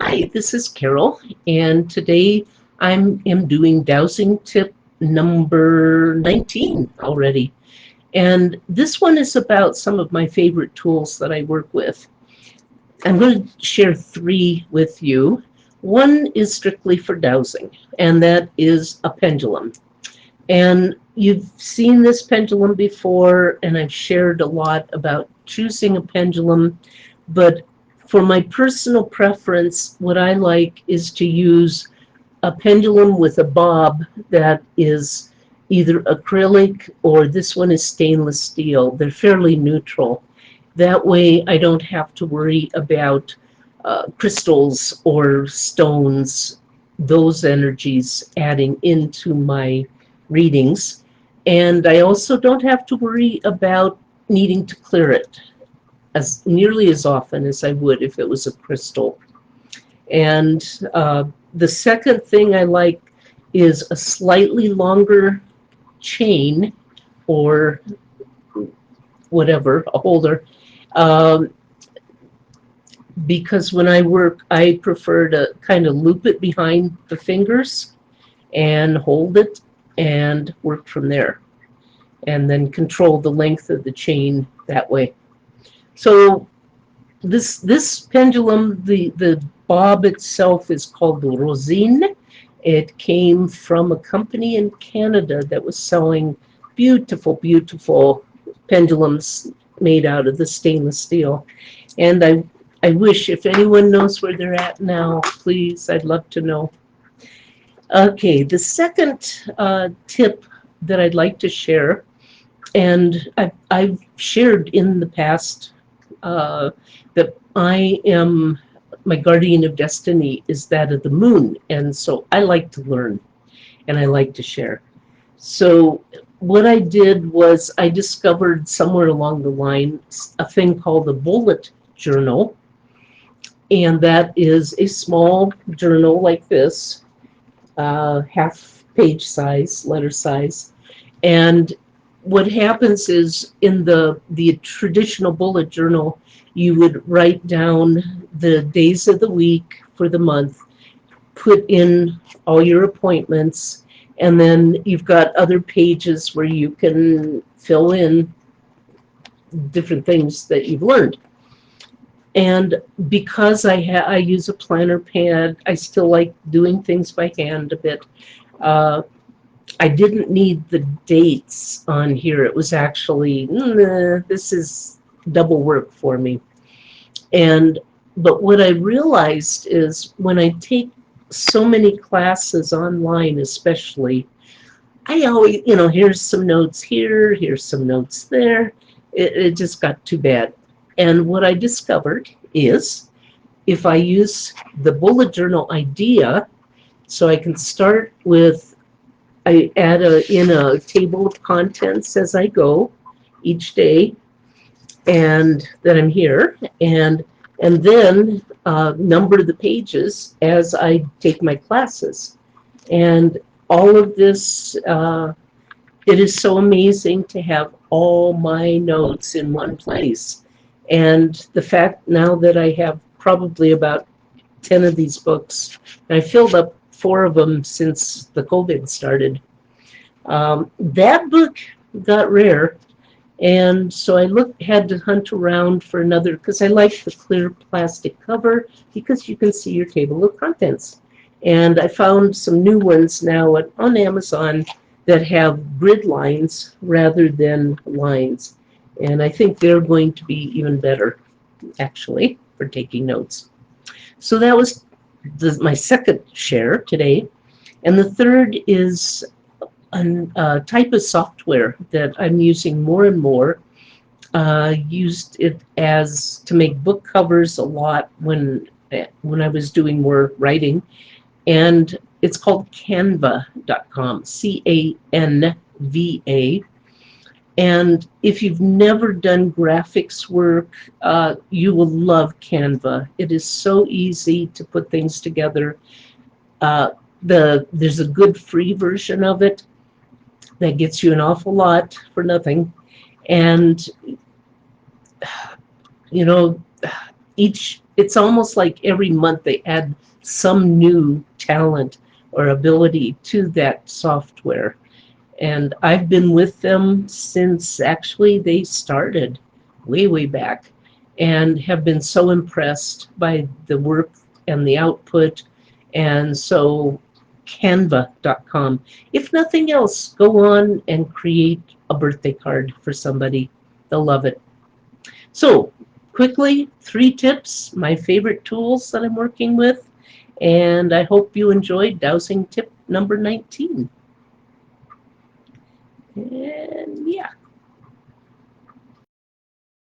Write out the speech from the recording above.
Hi, this is Carole, and today I am doing dowsing tip number 19 already. And this one is about some of my favorite tools that I work with. I'm going to share three with you. One is strictly for dowsing, and that is a pendulum. And you've seen this pendulum before, and I've shared a lot about choosing a pendulum, but for my personal preference, what I like is to use a pendulum with a bob that is either acrylic or this one is stainless steel. They're fairly neutral. That way I don't have to worry about crystals or stones, those energies adding into my readings. And I also don't have to worry about needing to clear it as nearly as often as I would if it was a crystal. And the second thing I like is a slightly longer chain or whatever, a holder, um, because when I work, I prefer to kind of loop it behind the fingers and hold it and work from there, and then control the length of the chain that way. So this pendulum, the bob itself is called the Rosine. It came from a company in Canada that was selling beautiful, beautiful pendulums made out of the stainless steel. And I wish if anyone knows where they're at now, please, I'd love to know. Okay, the second tip that I'd like to share, and I've shared in the past that my guardian of destiny is that of the moon. And so I like to learn and I like to share. So what I did was I discovered somewhere along the line a thing called a bullet journal. And that is a small journal like this, half page size, letter size. And what happens is in the traditional bullet journal, you would write down the days of the week for the month, put in all your appointments, and then you've got other pages where you can fill in different things that you've learned. And because I use a planner pad, I still like doing things by hand a bit. I didn't need the dates on here. It was actually, this is double work for me. But what I realized is when I take so many classes online, especially, I always, here's some notes here, here's some notes there. It just got too bad. And what I discovered is if I use the bullet journal idea, so I can start with, I add in a table of contents as I go each day, and that I'm here, and then number the pages as I take my classes. And all of this, it is so amazing to have all my notes in one place. And the fact now that I have probably about 10 of these books, and I filled up 4 of them since the COVID started. That book got rare, and so I had to hunt around for another, because I like the clear plastic cover because you can see your table of contents. And I found some new ones now on Amazon that have grid lines rather than lines. And I think they're going to be even better, actually, for taking notes. So that was my second share today. And the third is a type of software that I'm using more and more. Used it to make book covers a lot when I was doing more writing. And it's called canva.com, Canva. And if you've never done graphics work, you will love Canva. It is so easy to put things together. There's a good free version of it that gets you an awful lot for nothing. And, each it's almost like every month they add some new talent or ability to that software. And I've been with them since actually they started way, way back, and have been so impressed by the work and the output. And so canva.com. If nothing else, go on and create a birthday card for somebody. They'll love it. So quickly, 3 tips, my favorite tools that I'm working with, and I hope you enjoyed dowsing tip number 19. And yeah.